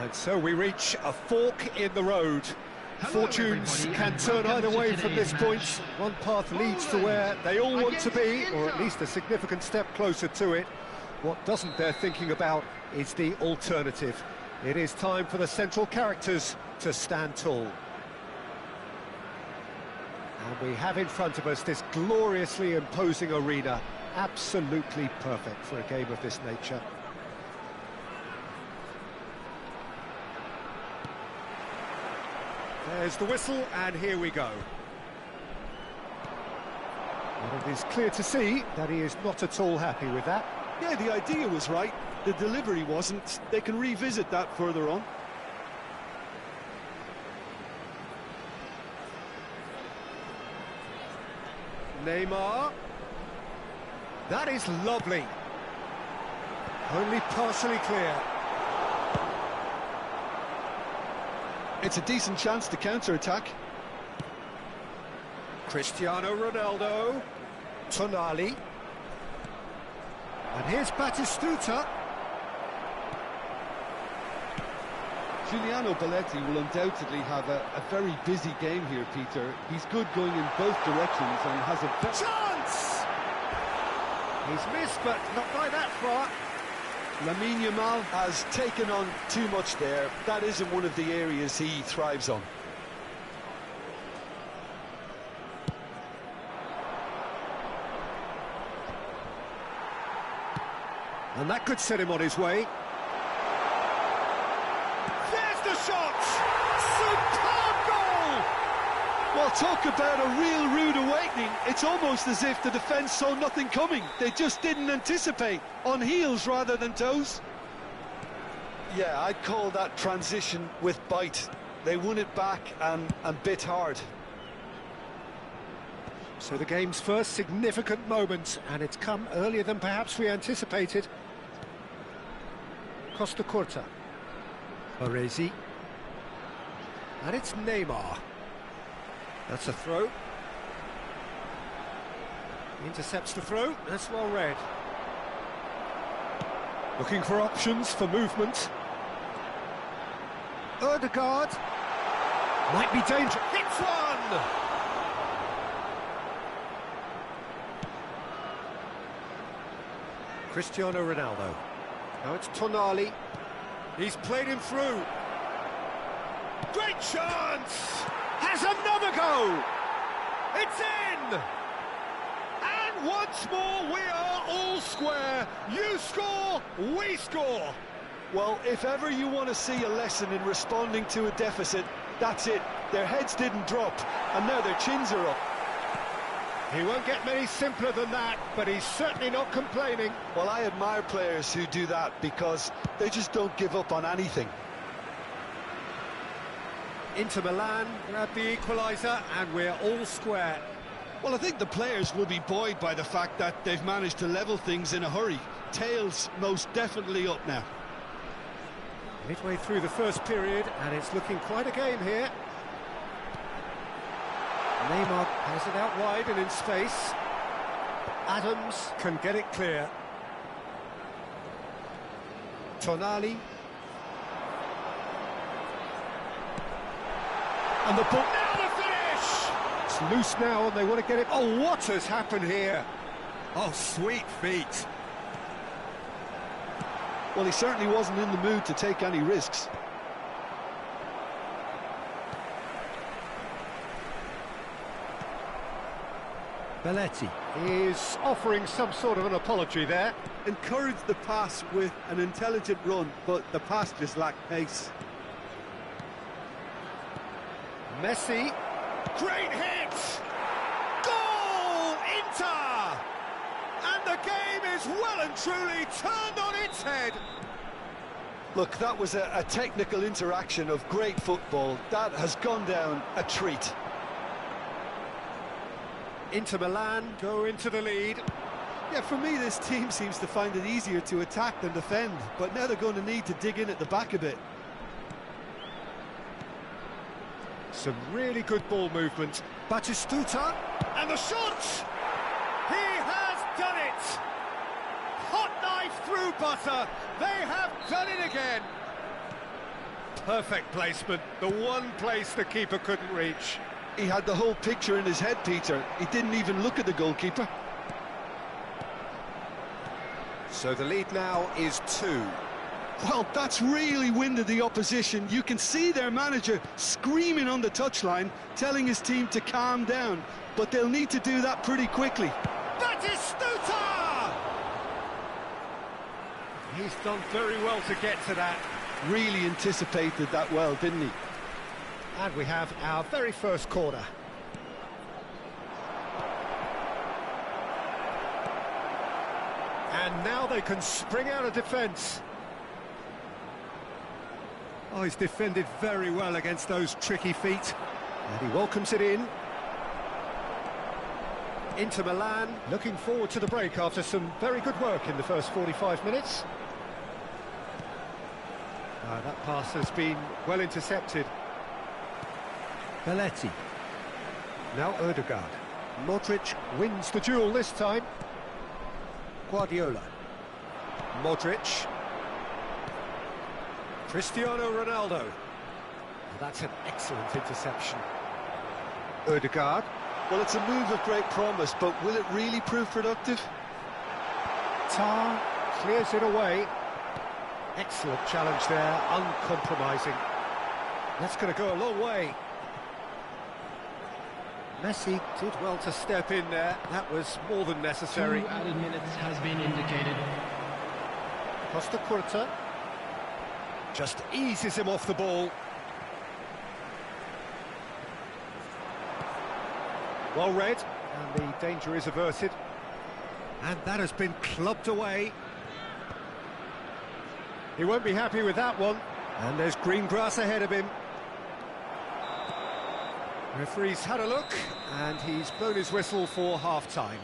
And so we reach a fork in the road. Fortunes can turn either way from this point. One path leads to where they all want to be, or at least a significant step closer to it. What doesn't bear thinking about is the alternative. It is time for the central characters to stand tall. And we have in front of us this gloriously imposing arena, absolutely perfect for a game of this nature. There's the whistle, and here we go. And it is clear to see that he is not at all happy with that. Yeah, the idea was right, the delivery wasn't. They can revisit that further on. Neymar. That is lovely. Only partially clear. It's a decent chance to counter-attack. Cristiano Ronaldo. Tonali. And here's Batistuta. Giuliano Belletti will undoubtedly have a very busy game here, Peter. He's good going in both directions and has a... Chance! He's missed, but not by that far. Lamine Yamal has taken on too much there. That isn't one of the areas he thrives on. And that could set him on his way. There's the shot! Superb goal! Well, talk about a real rude awakening. It's almost as if the defence saw nothing coming. They just didn't anticipate. On heels rather than toes. Yeah, I'd call that transition with bite. They won it back and bit hard. So the game's first significant moment, and it's come earlier than perhaps we anticipated. Costa Curta. Baresi. And it's Neymar. That's a throw. Intercepts the throw, that's well read. Looking for options for movement. Ødegaard. Might be dangerous. Hits one! Cristiano Ronaldo. Now it's Tonali. He's played him through. Great chance! Has another go! It's in! And once more we are all square. You score, we score. Well, if ever you want to see a lesson in responding to a deficit, that's it. Their heads didn't drop, and now their chins are up. He won't get many simpler than that, but he's certainly not complaining. Well, I admire players who do that because they just don't give up on anything. Inter Milan grab the equaliser, and we're all square. Well, I think the players will be buoyed by the fact that they've managed to level things in a hurry. Tails most definitely up now. Midway through the first period, and it's looking quite a game here. Neymar has it out wide and in space. Adams can get it clear. Tonali. And the ball, now the finish! It's loose now and they want to get it. Oh, what has happened here? Oh, sweet feet. Well, he certainly wasn't in the mood to take any risks. Belletti is offering some sort of an apology there. Encouraged the pass with an intelligent run, but the pass just lacked pace. Messi. Great hit! Goal! Inter! And the game is well and truly turned on its head. Look, that was a technical interaction of great football. That has gone down a treat. Inter Milan go into the lead. Yeah, for me, this team seems to find it easier to attack than defend, but now they're going to need to dig in at the back a bit. Some really good ball movement. Batistuta, and the shot! He has done it! Hot knife through butter. They have done it again. Perfect placement, the one place the keeper couldn't reach. He had the whole picture in his head, Peter. He didn't even look at the goalkeeper. So the lead now is 2. Well, that's really winded the opposition. You can see their manager screaming on the touchline, telling his team to calm down. But they'll need to do that pretty quickly. Batistuta! He's done very well to get to that. Really anticipated that well, didn't he? And we have our very first corner. And now they can spring out of defence. Oh, he's defended very well against those tricky feet. And he welcomes it in. Inter Milan looking forward to the break after some very good work in the first 45 minutes. That pass has been well intercepted. Belletti. Now Ødegaard. Modric wins the duel this time. Guardiola. Modric. Cristiano Ronaldo. That's an excellent interception. Ødegaard. Well, it's a move of great promise, but will it really prove productive? Tar clears it away. Excellent challenge there, uncompromising. That's going to go a long way. Messi did well to step in there. That was more than necessary. 2 added minutes has been indicated. Costa Curta just eases him off the ball. Well read, and the danger is averted. And that has been clubbed away. He won't be happy with that one. And there's green grass ahead of him. Referee's had a look, and he's blown his whistle for half-time.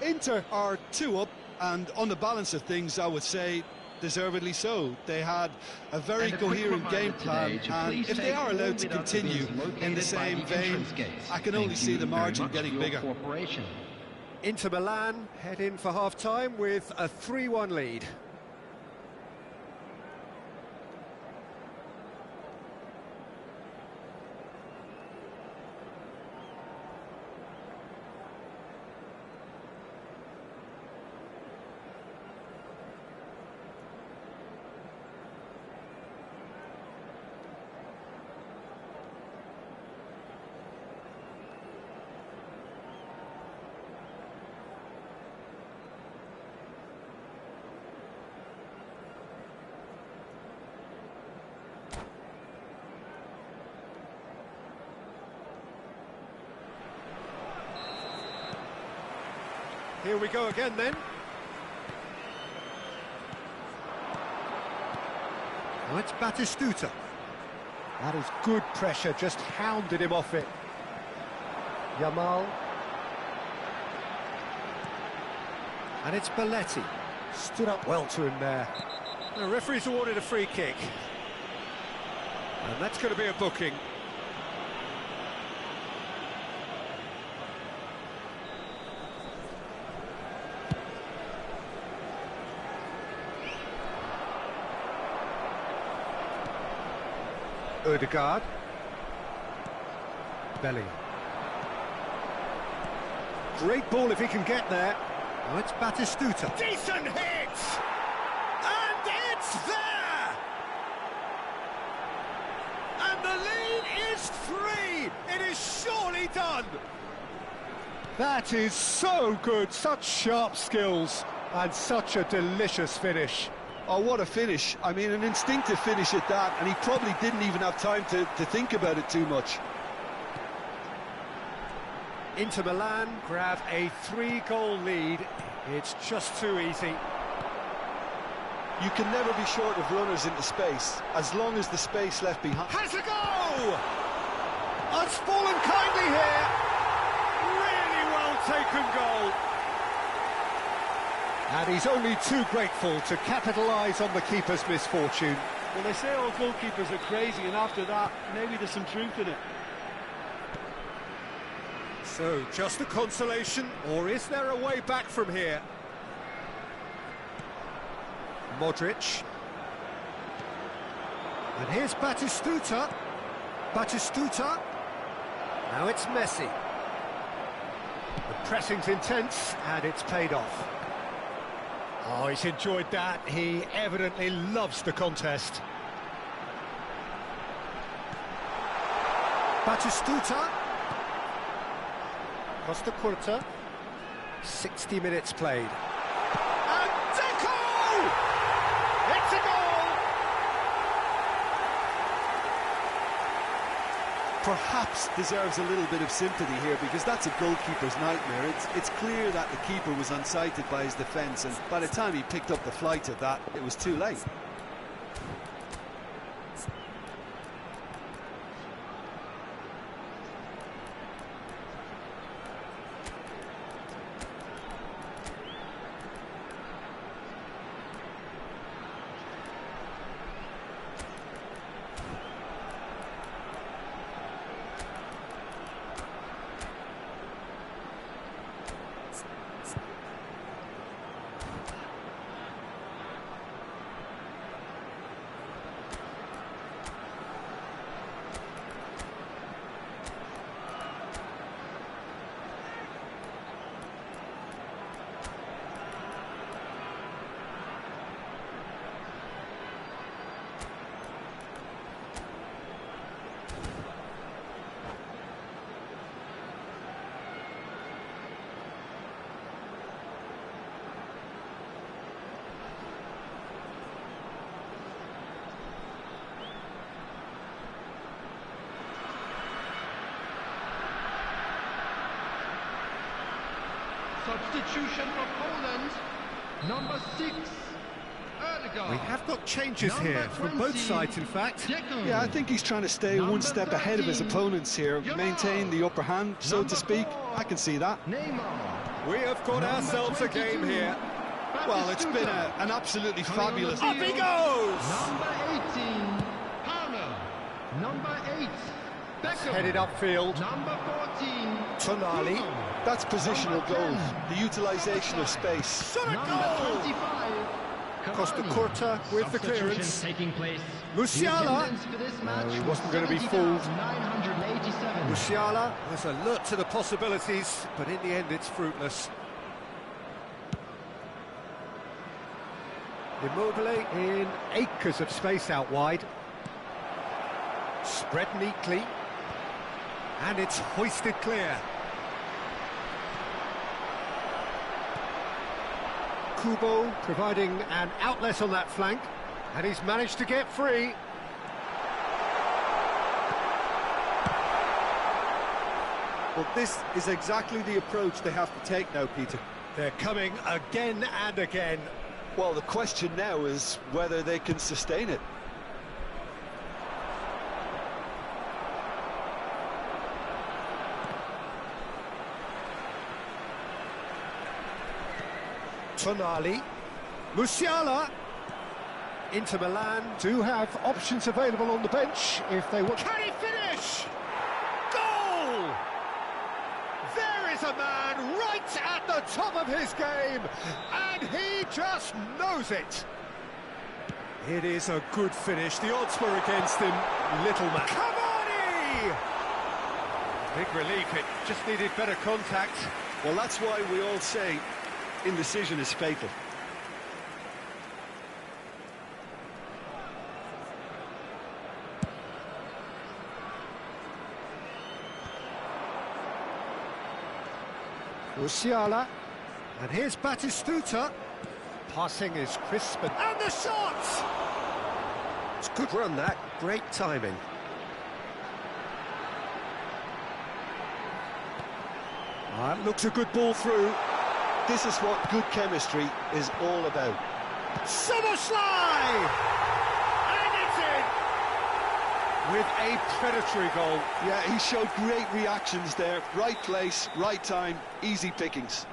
Inter are 2 up, and on the balance of things, I would say deservedly so. They had a very coherent game plan, and if they are allowed to continue in the same vein, I can only see the margin getting bigger. Inter Milan head in for half-time with a 3-1 lead. Here we go again then. Now it's Batistuta. That is good pressure, just hounded him off it. Yamal. And it's Belletti. Stood up well to him there. The referee's awarded a free kick. And that's going to be a booking. Ødegaard. Bellingham. Great ball if he can get there. Oh, it's Batistuta. Decent hit! And it's there! And the lead is 3! It is surely done! That is so good, such sharp skills, and such a delicious finish. Oh, what a finish. I mean, an instinctive finish at that, and he probably didn't even have time to think about it too much. Inter Milan grab a 3-goal lead. It's just too easy. You can never be short of runners into space, as long as the space left behind. Has a go! It's fallen kindly here. Really well taken goal. And he's only too grateful to capitalise on the keeper's misfortune. Well, they say all goalkeepers are crazy, and after that, maybe there's some truth in it. So, just a consolation, or is there a way back from here? Modric. And here's Batistuta. Batistuta. Now it's Messi. The pressing's intense, and it's paid off. Oh, he's enjoyed that. He evidently loves the contest. Batistuta. Costa Curta. 60 minutes played. And Deco! It's a goal! Perhaps deserves a little bit of sympathy here, because that's a goalkeeper's nightmare. It's clear that the keeper was unsighted by his defence, and by the time he picked up the flight of that, it was too late. Substitution for Poland, number 6, Erdegaard. We have got changes here from both sides, in fact. Deco. Yeah, I think he's trying to stay one step ahead of his opponents here, maintain the upper hand, so to speak. I can see that. Neymar. We have got ourselves a game here. Well, it's been an absolutely fabulous... Up he goes! Number 18, Palmer. Number 8, Beckham. Headed upfield. Number 14, Tonali. That's positional goals, the utilisation of space. number 25, Costa Cavani. Curta with the Substitution clearance. taking place. Musiala. The attendance for this match he was wasn't going to be fooled. 70,987. Musiala was alert to the possibilities, but in the end it's fruitless. Immobile in acres of space out wide. Spread neatly. And it's hoisted clear. Kubo providing an outlet on that flank, and he's managed to get free. Well, this is exactly the approach they have to take now, Peter. They're coming again and again. Well, the question now is whether they can sustain it. Tonali, Musiala. Inter Milan do have options available on the bench if they want. Can he finish? Goal! There is a man right at the top of his game, and he just knows it. It is a good finish. The odds were against him. Little man. Cavani! Big relief. It just needed better contact. Well, that's why we all say indecision is fatal. Musiala, and here's Batistuta. Passing is crisp, and the shot! It's a good run, that. Great timing. That looks a good ball through. This is what good chemistry is all about. Szoboszlai! And it's in! With a predatory goal. Yeah, he showed great reactions there. Right place, right time, easy pickings.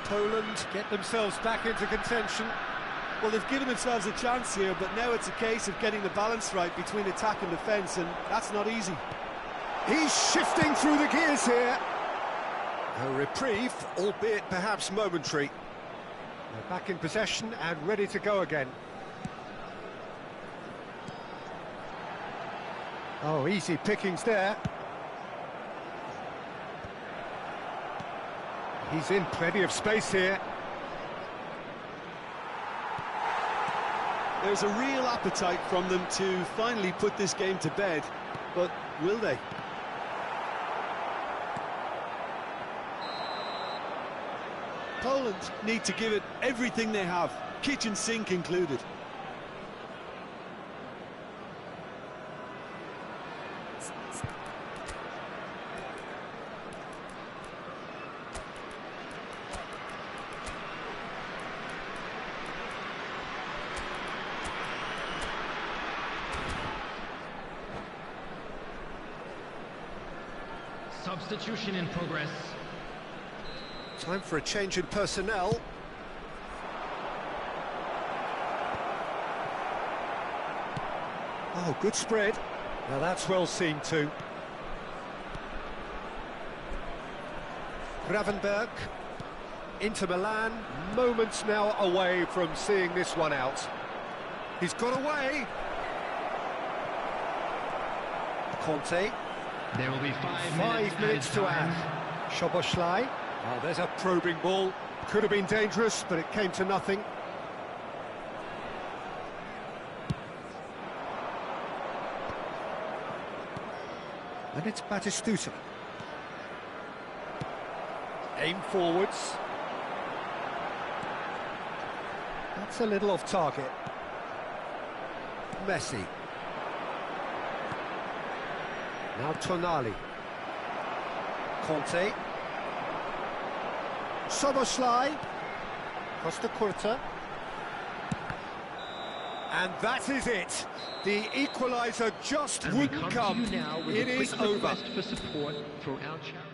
Poland get themselves back into contention. Well, they've given themselves a chance here, but now it's a case of getting the balance right between attack and defence, and that's not easy. He's shifting through the gears here. A reprieve, albeit perhaps momentary. They're back in possession and ready to go again. Oh, easy pickings there. He's in plenty of space here. There's a real appetite from them to finally put this game to bed, but will they? Poland need to give it everything they have, kitchen sink included. Substitution in progress. Time for a change in personnel. Oh, good spread. Now that's well seen too. Gravenberg, Inter Milan, moments now away from seeing this one out. He's got away. Conte. There will be 5 minutes to add. Szoboszlai. Oh, there's a probing ball. Could have been dangerous, but it came to nothing. And it's Batistuta. Aim forwards. That's a little off target. Messi. Now Tonali. Conte. Szoboszlai. Costa Curta. And that is it. The equaliser just wouldn't come. It is over. For support for our channel.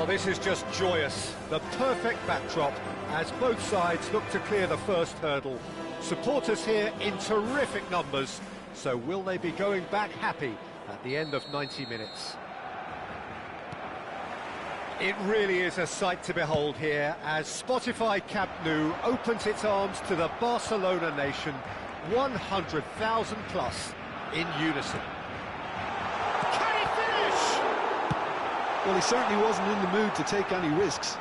Well, this is just joyous. The perfect backdrop as both sides look to clear the first hurdle. Supporters here in terrific numbers. So will they be going back happy at the end of 90 minutes? It really is a sight to behold here as Spotify Camp Nou opens its arms to the Barcelona nation, 100,000 plus in unison. Can he finish? Well, he certainly wasn't in the mood to take any risks.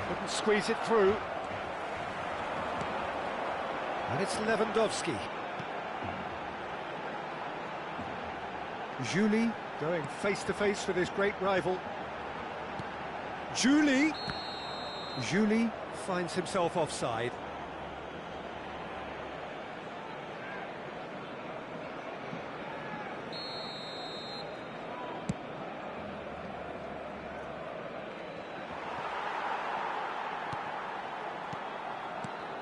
Couldn't squeeze it through. And it's Lewandowski. Juli going face-to-face with his great rival. Juli finds himself offside.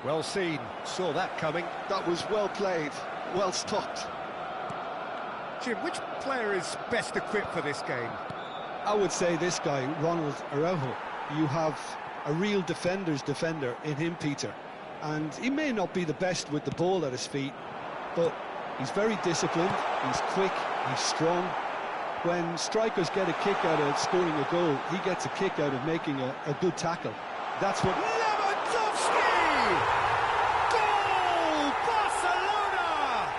Well seen, saw that coming. That was well played, well stopped. Jim, which player is best equipped for this game? I would say this guy, Ronald Araujo. You have a real defender's defender in him, Peter. And he may not be the best with the ball at his feet, but he's very disciplined, he's quick, he's strong. When strikers get a kick out of scoring a goal, he gets a kick out of making a good tackle. That's what... Lewandowski! Goal! Barcelona!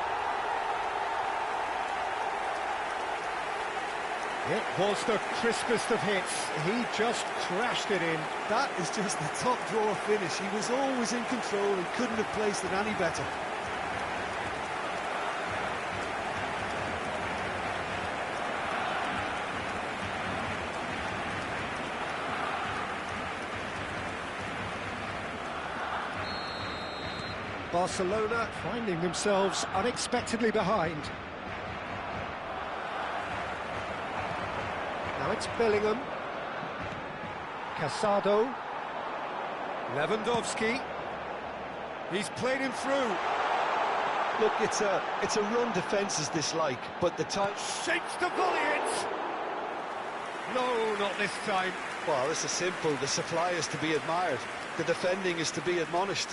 It was the crispest of hits. He just crashed it in. That is just the top drawer finish. He was always in control and couldn't have placed it any better. Barcelona finding themselves unexpectedly behind. Now it's Bellingham. Casado. Lewandowski. He's played him through. Look, it's a run defence's dislike, but the time... Shapes to volley it! No, not this time. Well, this is simple. The supply is to be admired. The defending is to be admonished.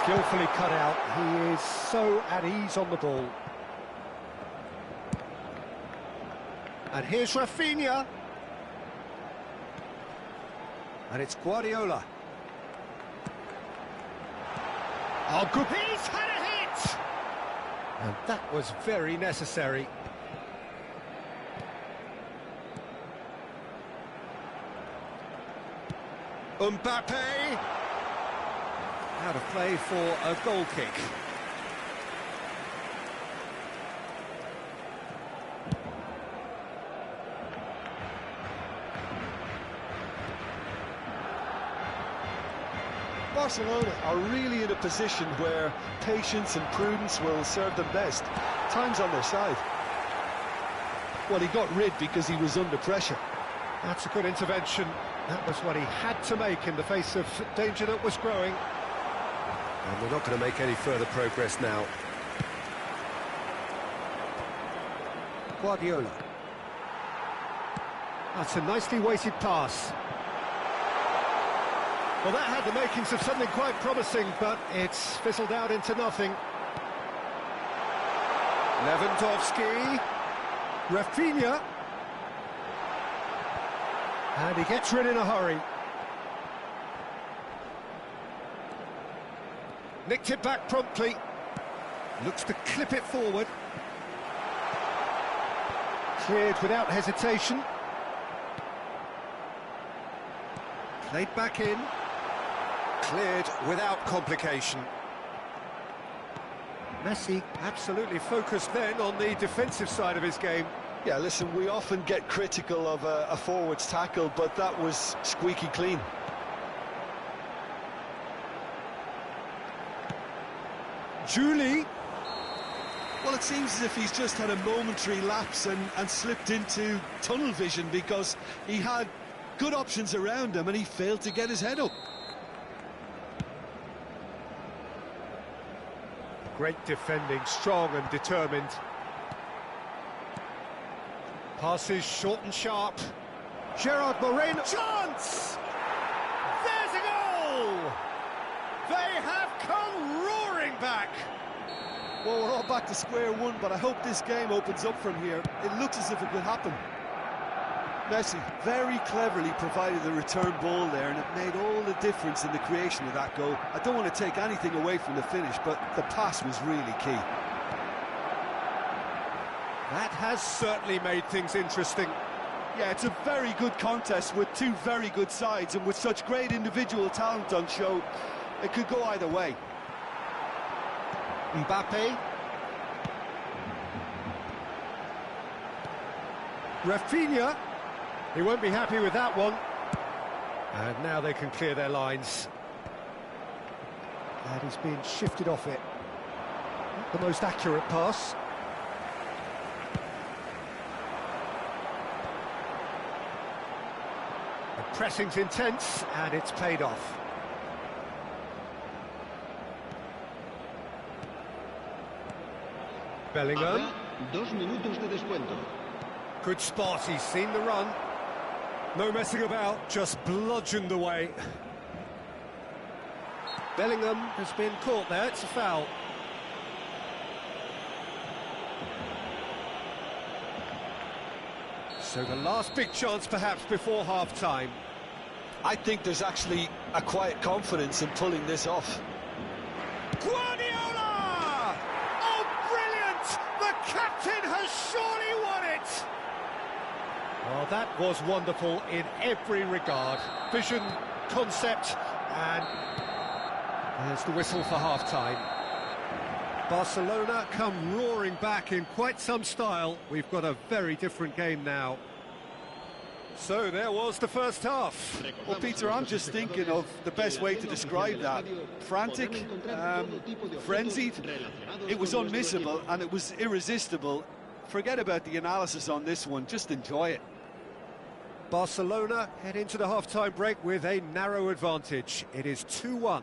Skillfully cut out. He is so at ease on the ball. And here's Rafinha. And it's Guardiola. Oh, good. He's had a hit! And that was very necessary. Mbappe. Out of play for a goal kick. Barcelona are really in a position where patience and prudence will serve them best. Time's on their side. Well, he got rid because he was under pressure. That's a good intervention. That was what he had to make in the face of danger that was growing. And we're not going to make any further progress now. Guardiola. That's a nicely weighted pass. Well, that had the makings of something quite promising, but it's fizzled out into nothing. Lewandowski. Rafinha. And he gets rid in a hurry. Nicked it back promptly. Looks to clip it forward. Cleared without hesitation. Played back in. Cleared without complication. Messi absolutely focused then on the defensive side of his game. Yeah, listen, we often get critical of a forward's tackle, but that was squeaky clean. Juli. Well, it seems as if he's just had a momentary lapse and slipped into tunnel vision because he had good options around him and he failed to get his head up. Great defending, strong and determined. Passes short and sharp. Gerard Moreno. Chance! There's a goal! They have come roaring back. Well, we're all back to square one, but I hope this game opens up from here. It looks as if it could happen. Messi very cleverly provided the return ball there, and it made all the difference in the creation of that goal. I don't want to take anything away from the finish, but the pass was really key. That has certainly made things interesting. Yeah, it's a very good contest with two very good sides, and with such great individual talent on show, it could go either way. Mbappe. Rafinha. He won't be happy with that one. And now they can clear their lines. And he's being shifted off it. Not the most accurate pass. The pressing's intense, and it's paid off. Bellingham. 2 minutos de descuento. Good spot, he's seen the run. No messing about, just bludgeoned away. Bellingham has been caught there, it's a foul. So the last big chance perhaps before half-time. I think there's actually a quiet confidence in pulling this off. Guardiola! Oh, brilliant! The captain has surely won it! Well, that was wonderful in every regard. Vision, concept, and there's the whistle for half-time. Barcelona come roaring back in quite some style. We've got a very different game now. So there was the first half. Well, Peter, I'm just thinking of the best way to describe that. Frantic, frenzied. It was unmissable and it was irresistible. Forget about the analysis on this one, just enjoy it. Barcelona head into the half-time break with a narrow advantage. It is 2-1.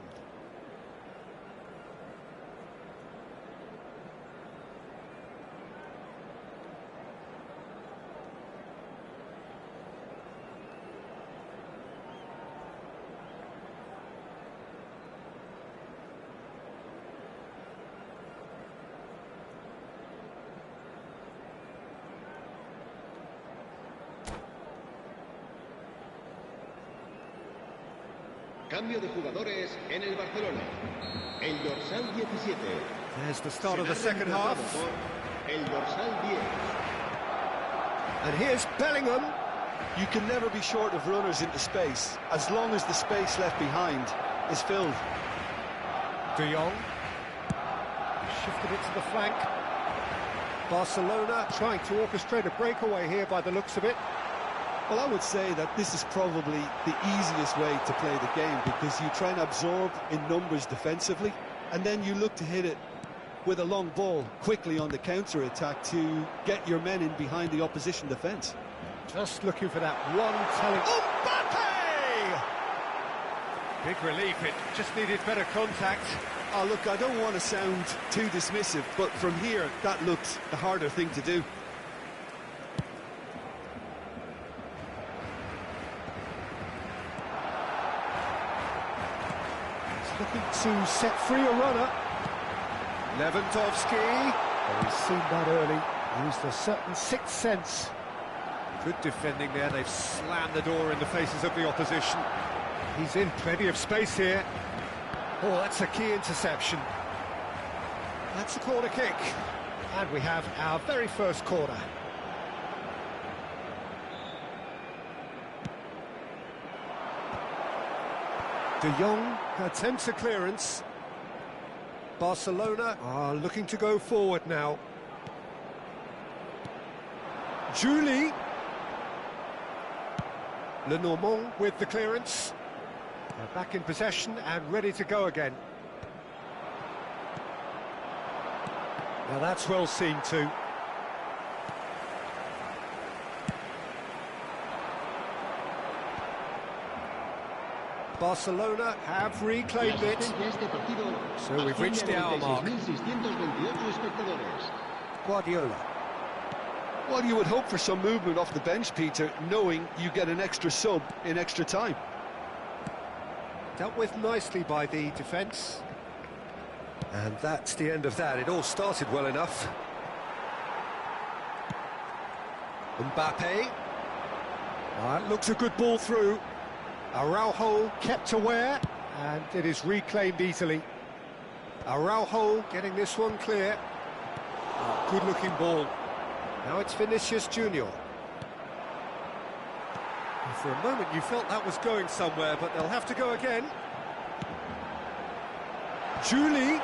Cambio de jugadores en el Barcelona. El dorsal 17. There's the start of the second half. El dorsal 10. And here's Bellingham. You can never be short of runners into space, as long as the space left behind is filled. De Jong. Shifted it to the flank. Barcelona trying to orchestrate a breakaway here by the looks of it. Well, I would say that this is probably the easiest way to play the game, because you try and absorb in numbers defensively, and then you look to hit it with a long ball quickly on the counter-attack to get your men in behind the opposition defence. Just looking for that one telling... Mbappe! Big relief, it just needed better contact. Oh, look, I don't want to sound too dismissive, but from here, that looked the harder thing to do. Looking to set free a runner. Lewandowski. Oh, he's seen that early. Used a certain sixth sense. Good defending there. They've slammed the door in the faces of the opposition. He's in plenty of space here. Oh, that's a key interception. That's a corner kick. And we have our very first corner. De Jong attempts a clearance. Barcelona are looking to go forward now. Julie. Lenormand with the clearance. They're back in possession and ready to go again. Now that's well seen too. Barcelona have reclaimed it. So we've reached the hour mark. Guardiola. Well, you would hope for some movement off the bench, Peter, knowing you get an extra sub in extra time. Dealt with nicely by the defence. And that's the end of that. It all started well enough. Mbappe. That looks a good ball through. Araujo kept aware, and it is reclaimed easily. Araujo getting this one clear. Good-looking ball. Now it's Vinicius Junior. For a moment you felt that was going somewhere, but they'll have to go again. Julie.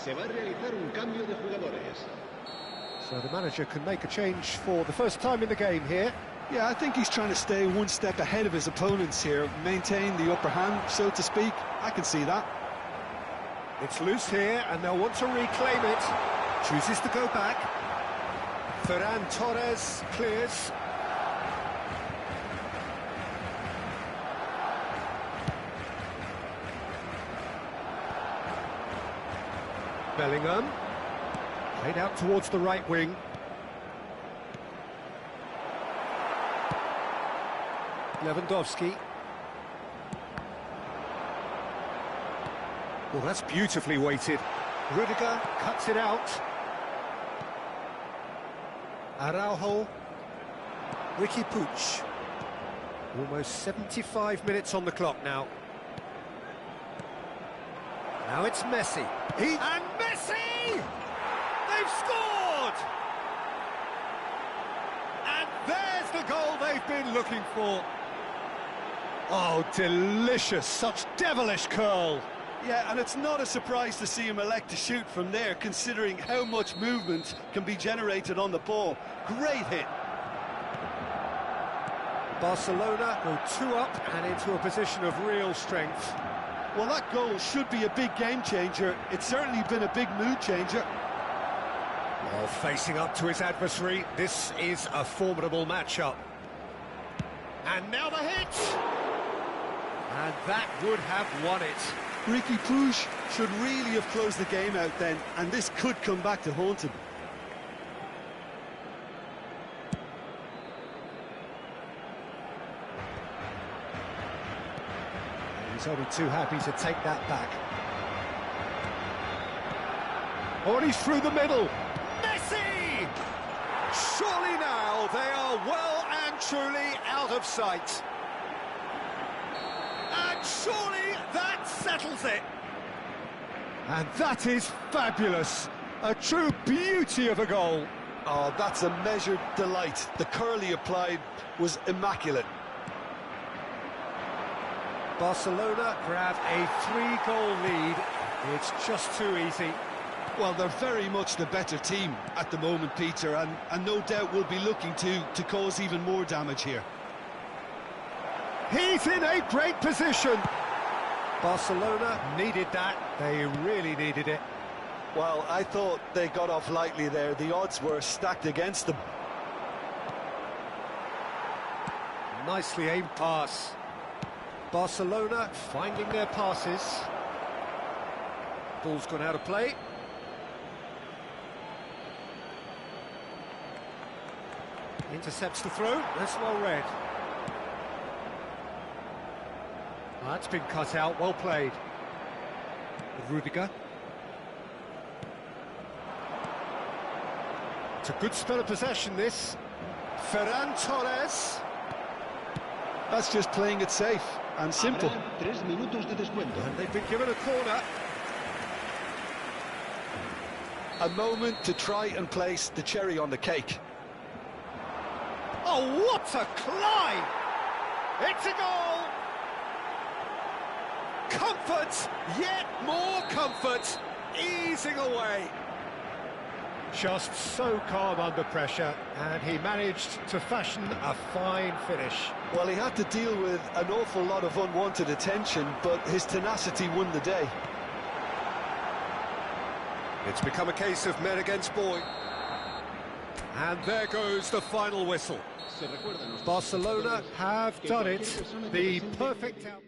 Se va a realizar un cambio de jugadores. So the manager can make a change for the first time in the game here. Yeah, I think he's trying to stay one step ahead of his opponents here, maintain the upper hand, so to speak. I can see that. It's loose here, and they'll want to reclaim it. Chooses to go back. Ferran Torres clears. Bellingham. Played out towards the right wing. Lewandowski. Well, that's beautifully weighted. Rudiger cuts it out. Araujo. Riqui Puig. Almost 75 minutes on the clock now. Now it's Messi. And Messi! They've scored! And there's the goal they've been looking for. Oh, delicious. Such devilish curl. Yeah, and it's not a surprise to see him elect to shoot from there, considering how much movement can be generated on the ball. Great hit. Barcelona go 2 up and into a position of real strength. Well, that goal should be a big game changer. It's certainly been a big mood changer. Well, facing up to his adversary, this is a formidable matchup. And now the hit! And that would have won it. Riqui Puig should really have closed the game out then, and this could come back to haunt him. He's only too happy to take that back. Oh, and he's through the middle. Messi! Surely now they are well and truly out of sight. And surely that settles it. And that is fabulous. A true beauty of a goal. Oh, that's a measured delight. The curl he applied was immaculate. Barcelona grab a 3-goal lead. It's just too easy. Well, they're very much the better team at the moment, Peter, and no doubt will be looking to cause even more damage here. He's in a great position. Barcelona needed that. They really needed it. Well, I thought they got off lightly there. The odds were stacked against them. Nicely aimed pass. Barcelona finding their passes. Ball's gone out of play. Intercepts the throw. That's well read. That's been cut out. Well played. Rudiger. It's a good spell of possession, this. Ferran Torres. That's just playing it safe and simple. 3 minutos de descuento. And they've been given a corner. A moment to try and place the cherry on the cake. Oh, what a climb! It's a goal! Comfort, yet more comfort, easing away. Just so calm under pressure, and he managed to fashion a fine finish. Well, he had to deal with an awful lot of unwanted attention, but his tenacity won the day. It's become a case of men against boys. And there goes the final whistle. Barcelona have done it. The perfect out.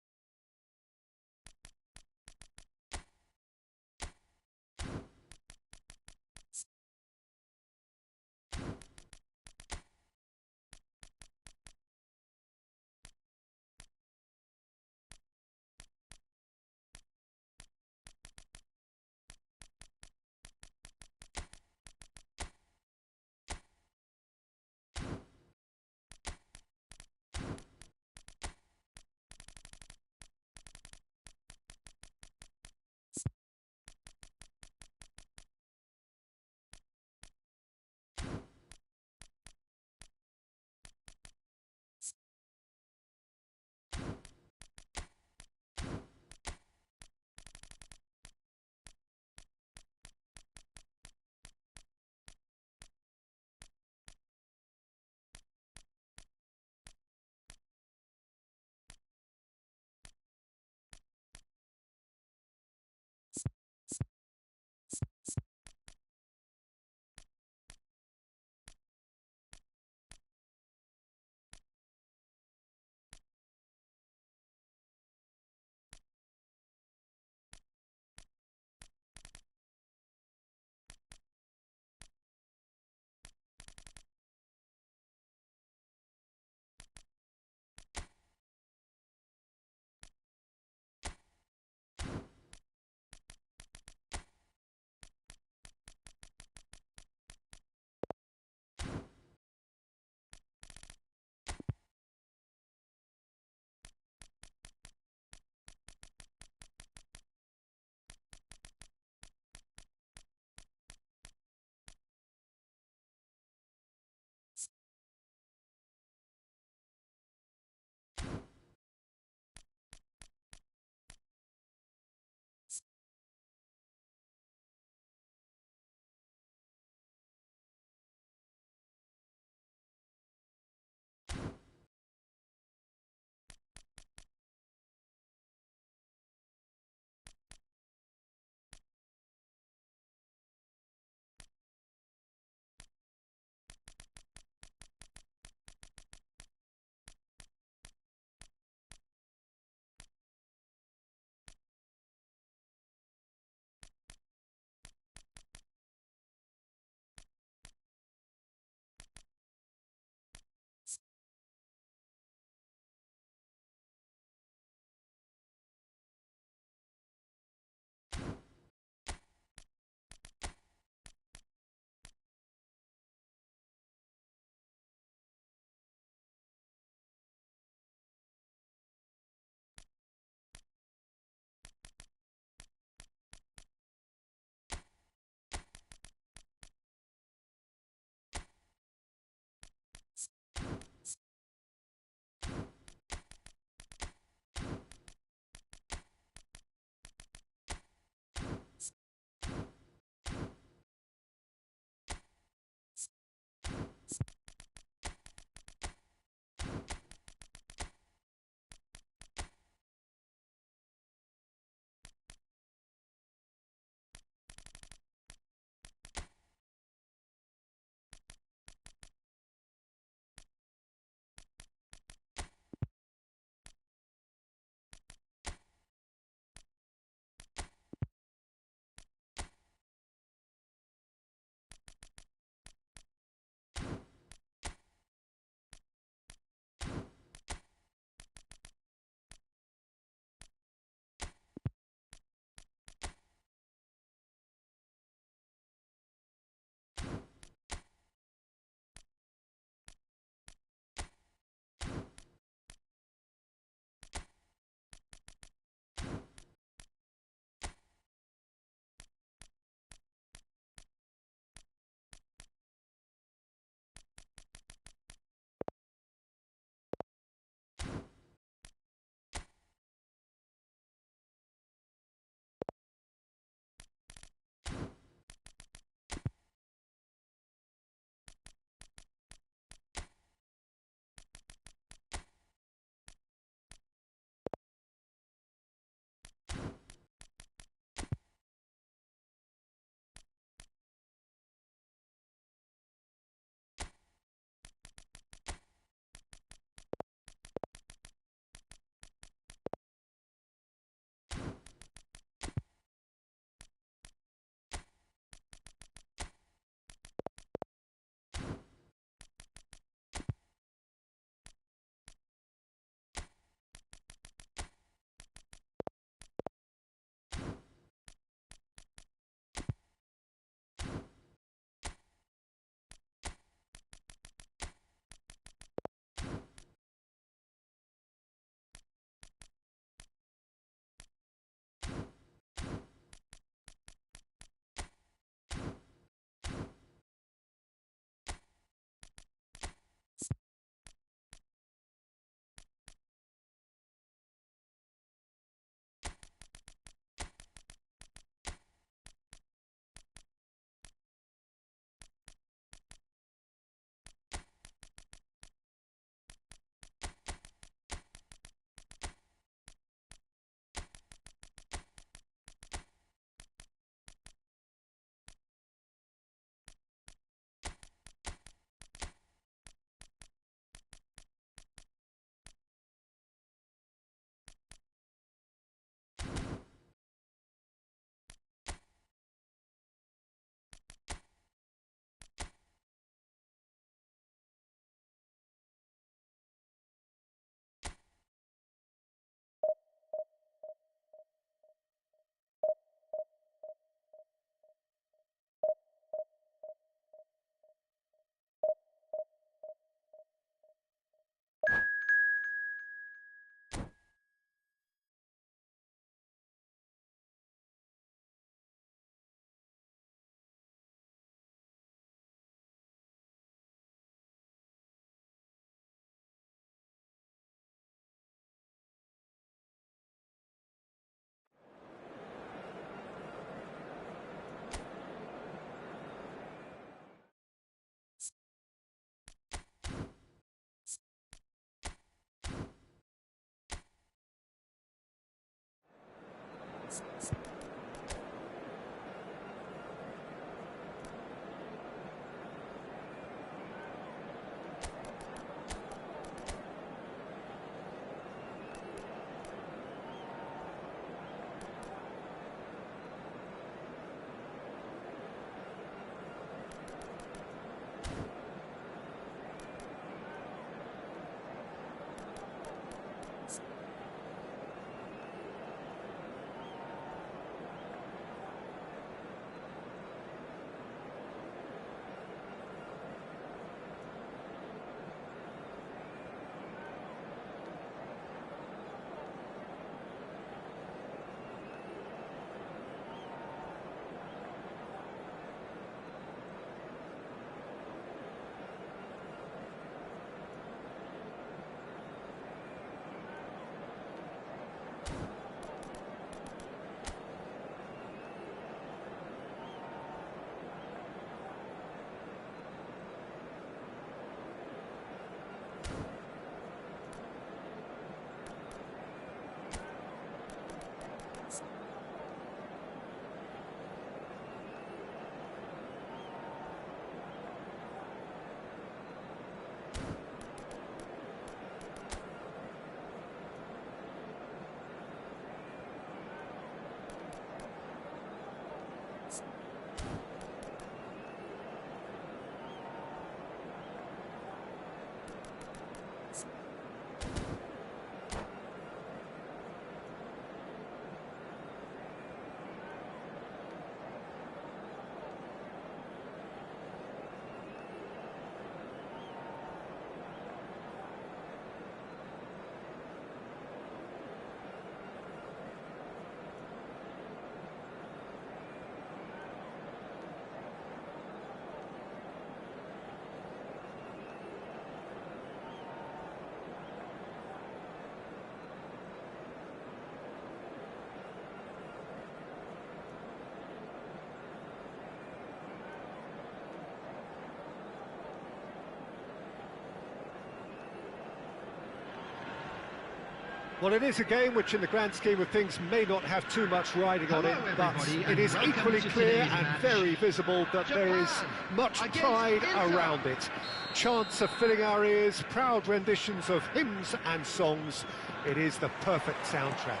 Well, it is a game which, in the grand scheme of things, may not have too much riding on it, but it is equally clear and very visible that there is much pride around it. Chants are filling our ears, proud renditions of hymns and songs. It is the perfect soundtrack.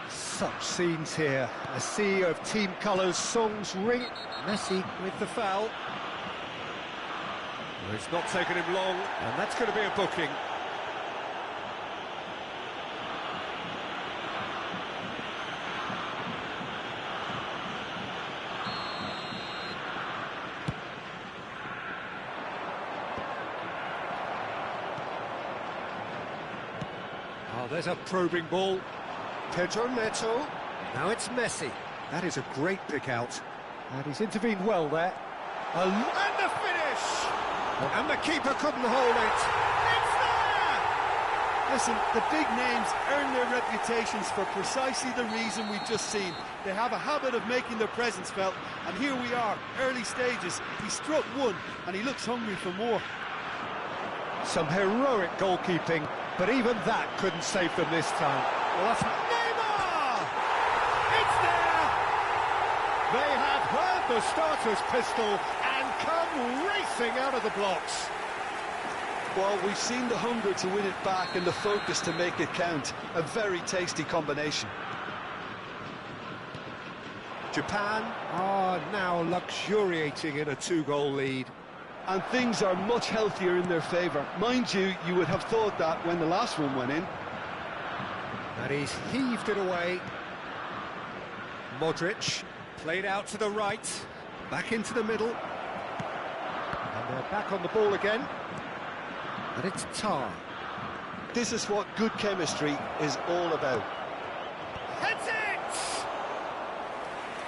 Such scenes here. A sea of team colours, songs ring. Messi with the foul. Well, it's not taken him long, and that's going to be a booking. Oh, there's a probing ball. Pedro Neto. Now it's Messi. That is a great pick out. And he's intervened well there. And the finish! And the keeper couldn't hold it. It's there! Listen, the big names earn their reputations for precisely the reason we've just seen. They have a habit of making their presence felt, and here we are, early stages. He struck one, and he looks hungry for more. Some heroic goalkeeping, but even that couldn't save them this time. Well, that's Neymar! It's there! They have heard the starter's pistol and come racing out of the blocks. Well, we've seen the hunger to win it back and the focus to make it count. A very tasty combination. Japan are now luxuriating in a two-goal lead. And things are much healthier in their favour. Mind you, you would have thought that when the last one went in. And he's heaved it away. Modric played out to the right, back into the middle. And they're back on the ball again. And it's Tar. This is what good chemistry is all about. Heads it!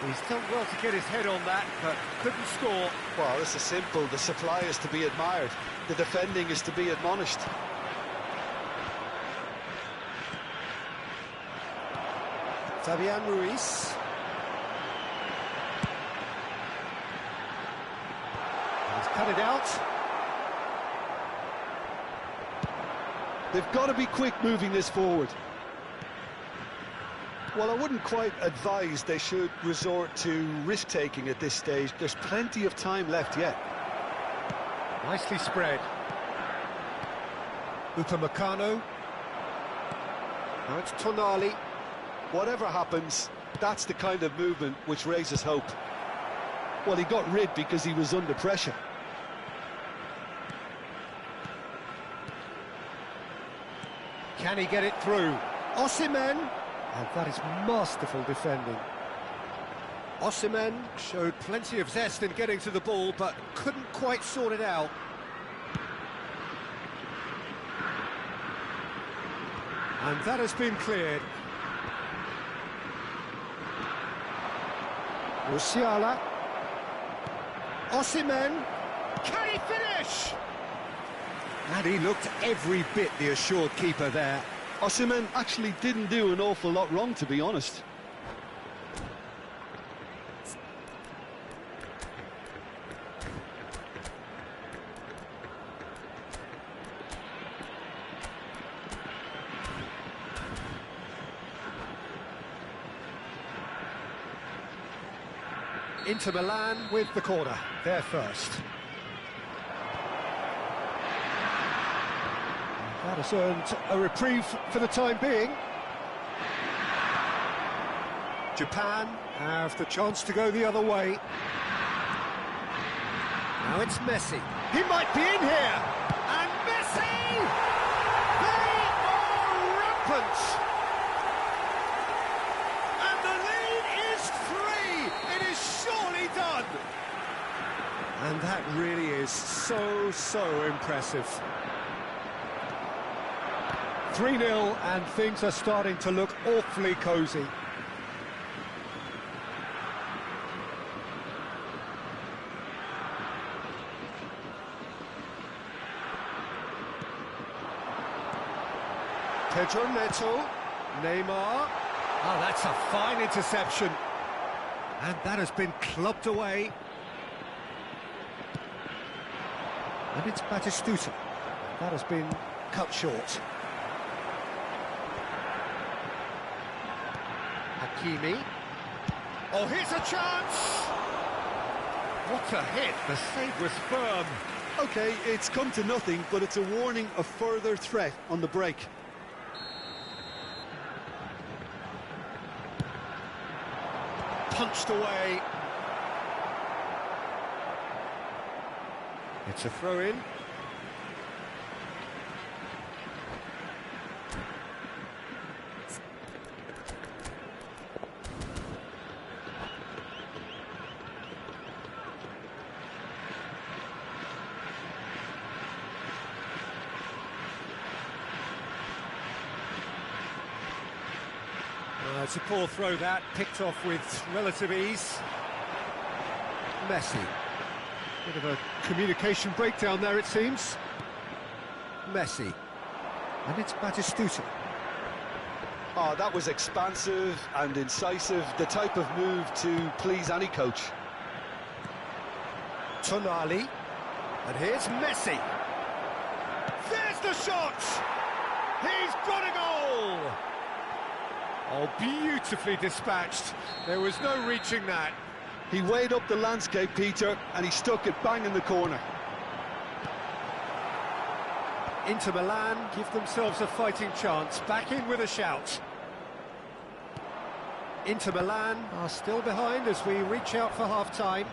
He's done well to get his head on that, but couldn't score. Well, this is simple. The supply is to be admired. The defending is to be admonished. Fabian Ruiz. He's cut it out. They've got to be quick moving this forward. Well, I wouldn't quite advise they should resort to risk-taking at this stage. There's plenty of time left yet. Nicely spread. Upamecano. Now it's Tonali. Whatever happens, that's the kind of movement which raises hope. Well, he got rid because he was under pressure. Can he get it through? Osimhen. And that is masterful defending. Osimhen showed plenty of zest in getting to the ball, but couldn't quite sort it out. And that has been cleared. Musiala. Osimhen. Can he finish? And he looked every bit the assured keeper there. Osimhen actually didn't do an awful lot wrong, to be honest. Inter Milan with the corner, they're first. That has earned a reprieve for the time being. Japan have the chance to go the other way. Now it's Messi. He might be in here. And Messi! They are rampant! And the lead is 3! It is surely done! And that really is so impressive. 3-0, and things are starting to look awfully cosy. Pedro Neto, Neymar. Oh, that's a fine interception. And that has been clubbed away. And it's Batistuta. That has been cut short. Hakimi. Oh, here's a chance! What a hit! The save was firm. OK, it's come to nothing, but it's a warning of further threat on the break. Punched away. It's a throw-in. It's a poor throw that, picked off with relative ease. Messi. Bit of a communication breakdown there, it seems. Messi. And it's Batistuta. Oh, that was expansive and incisive, the type of move to please any coach. Tonali. And here's Messi. There's the shot! He's got a goal! Oh, beautifully dispatched. There was no reaching that. He weighed up the landscape, Peter, and he stuck it bang in the corner. Inter Milan give themselves a fighting chance. Back in with a shout. Inter Milan are still behind as we reach out for half-time.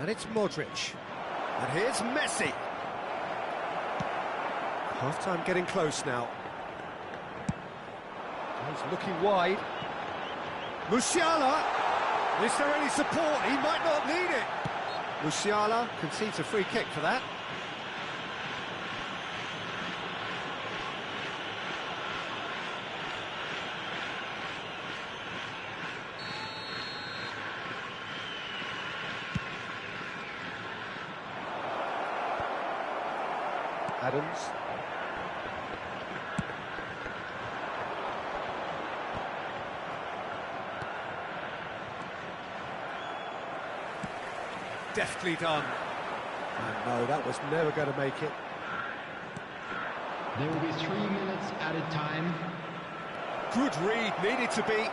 And it's Modric. And here's Messi. Half-time getting close now. He's looking wide. Musiala. Is there any support? He might not need it. Musiala concedes a free kick for that. Adams. Deftly done. And no, that was never going to make it. There will be 3 minutes added time. Good read, needed to be.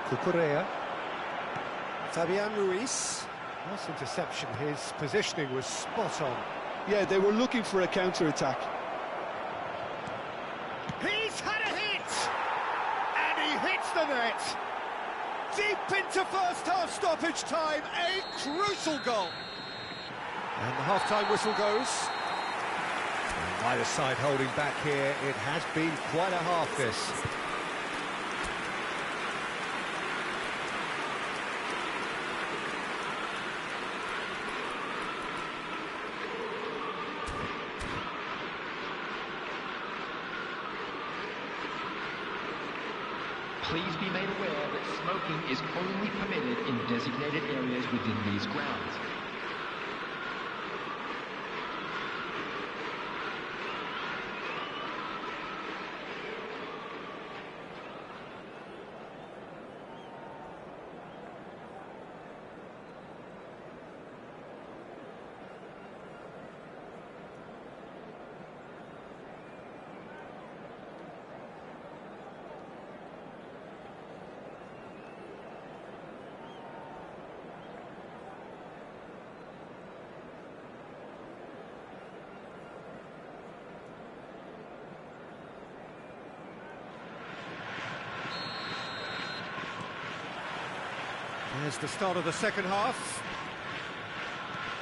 Cucurella. Fabian Ruiz. Nice interception, his positioning was spot on. Yeah, they were looking for a counter-attack. He's had a hit! And he hits the net! Deep into first-half stoppage time, a crucial goal! And the half-time whistle goes. And neither side holding back here, it has been quite a half this. Please be made aware that smoking is only permitted in designated areas within these grounds. There's the start of the second half.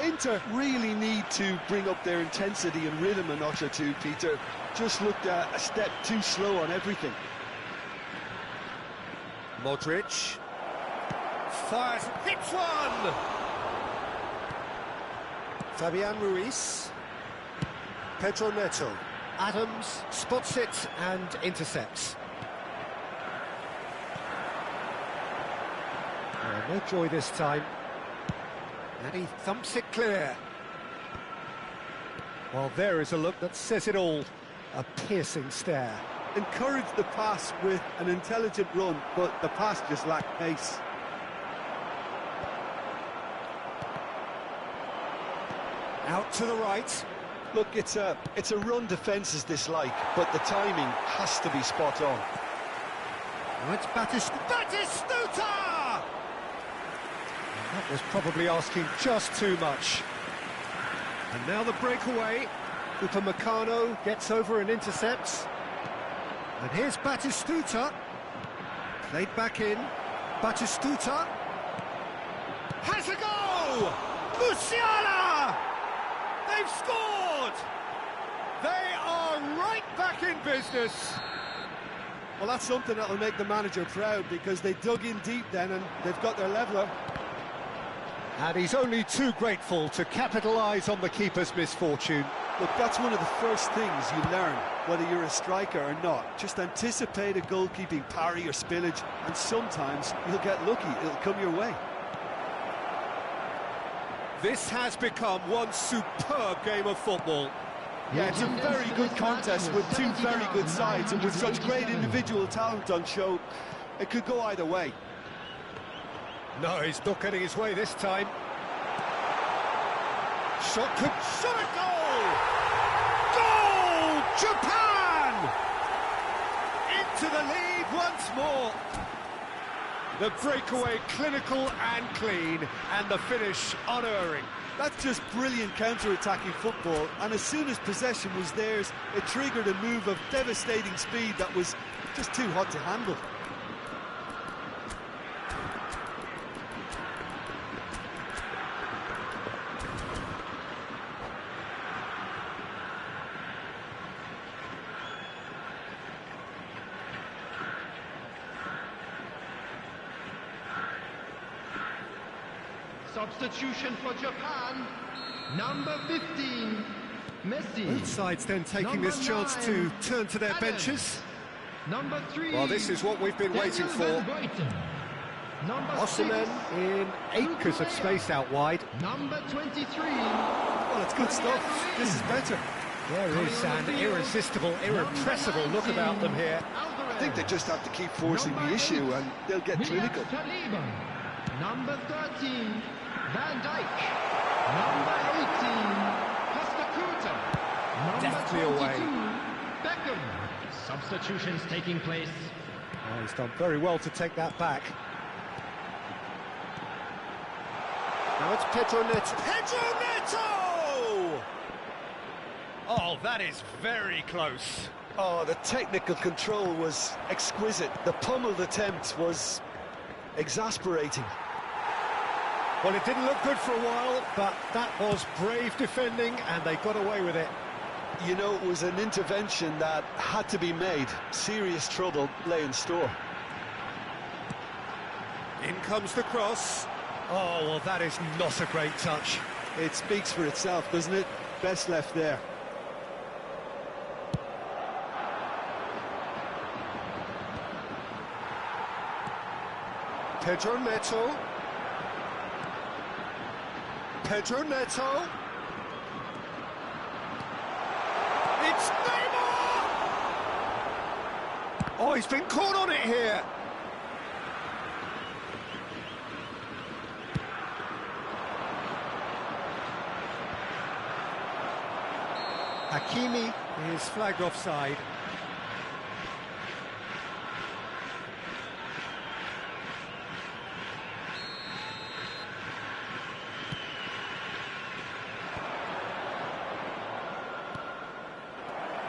Inter really need to bring up their intensity and rhythm a notch or two, Peter. Just looked a step too slow on everything. Modric. Fires, hits one! Fabian Ruiz. Pedro Neto. Adams spots it and intercepts. No joy this time. And he thumps it clear. Well, there is a look that says it all. A piercing stare. Encouraged the pass with an intelligent run, but the pass just lacked pace. Out to the right. Look, it's a run defences dislike, but the timing has to be spot on. Oh, it's Batistuta! That was probably asking just too much. And now the breakaway. Upamecano gets over and intercepts. And here's Batistuta. Played back in. Batistuta. Has a goal! Musiala! They've scored! They are right back in business. Well, that's something that'll make the manager proud, because they dug in deep then and they've got their leveller. And he's only too grateful to capitalise on the keeper's misfortune. Look, that's one of the first things you learn, whether you're a striker or not. Just anticipate a goalkeeping parry or spillage, and sometimes you'll get lucky, it'll come your way. This has become one superb game of football. Yeah, it's a very good contest with two very good sides, and with such great individual talent on show, it could go either way. No, he's not getting his way this time. Shot a goal! Goal! Japan! Into the lead once more. The breakaway clinical and clean, and the finish unerring. That's just brilliant counter-attacking football, and as soon as possession was theirs, it triggered a move of devastating speed that was just too hot to handle. Substitution for Japan, number 15, Messi. Both sides then taking this chance to turn to their benches. Number 3. Well, this is what we've been waiting for. Osimhen in acres of space out wide. Number 23. Well, it's good stuff. This is better. There is an irresistible, irrepressible look about them here. I think they just have to keep forcing the issue and they'll get clinical. Number 13. Van Dijk. Number 18, Costa Curta. Number Deftly 22, away. Beckham. Substitutions taking place. Oh, he's done very well to take that back. Now it's Pedro Neto. Pedro Neto! Oh, that is very close. Oh, the technical control was exquisite. The pummeled attempt was exasperating. Well, it didn't look good for a while, but that was brave defending, and they got away with it. You know, it was an intervention that had to be made. Serious trouble lay in store. In comes the cross. Oh, well, that is not a great touch. It speaks for itself, doesn't it? Best left there. Pedro Neto. Pedro Neto. It's Neymar! Oh, he's been caught on it here. Hakimi is flagged offside.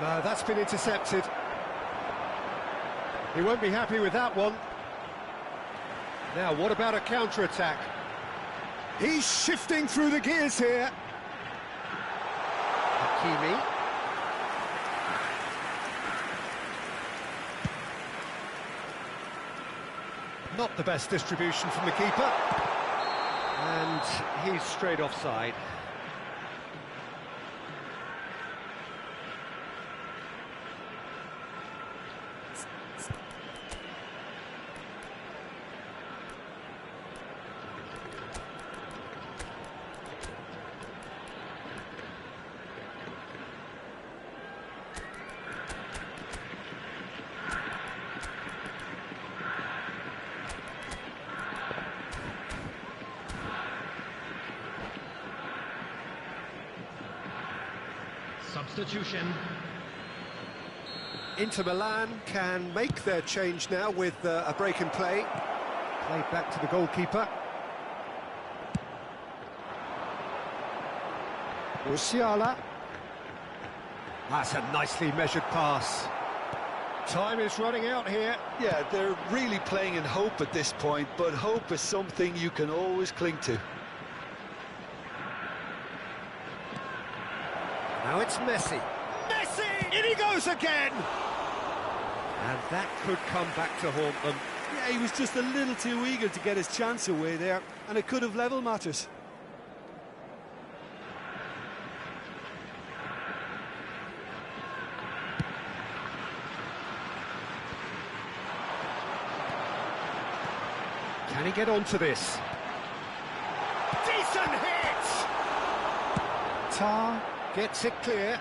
No, that's been intercepted. He won't be happy with that one. Now, what about a counter-attack? He's shifting through the gears here. Hakimi. Not the best distribution from the keeper. And he's straight offside. Substitution. Inter Milan can make their change now with a break in play. Played back to the goalkeeper. Musiala. That's a nicely measured pass. Time is running out here. Yeah, they're really playing in hope at this point, but hope is something you can always cling to. Now it's Messi. Messi! In he goes again! And that could come back to haunt them. Yeah, he was just a little too eager to get his chance away there, and it could have level matters. Can he get onto this? Decent hit! Tar gets it clear.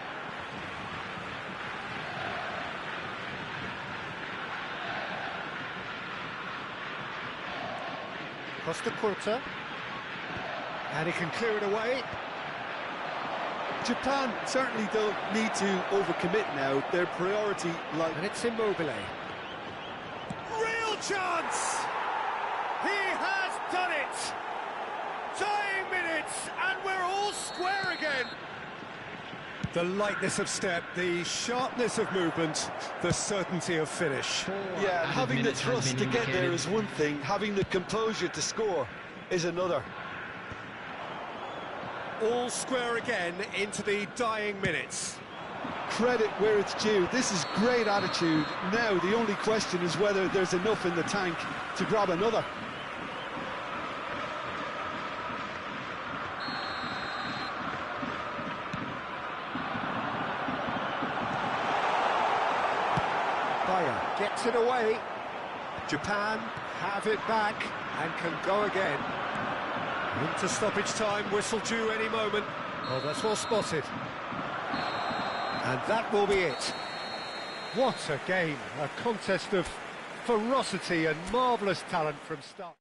Costa Curta. And he can clear it away. Japan certainly don't need to overcommit now. Their priority lies... And it's Immobile. Real chance! He has done it! Dying minutes, and we're all square again! The lightness of step, the sharpness of movement, the certainty of finish. Yeah, having the thrust to get there is one thing, having the composure to score is another. All square again into the dying minutes. Credit where it's due. This is great attitude. Now the only question is whether there's enough in the tank to grab another. Bayer gets it away. Japan have it back and can go again. Into stoppage time, whistle due any moment. Oh, that's well spotted. And that will be it. What a game, a contest of ferocity and marvellous talent from start.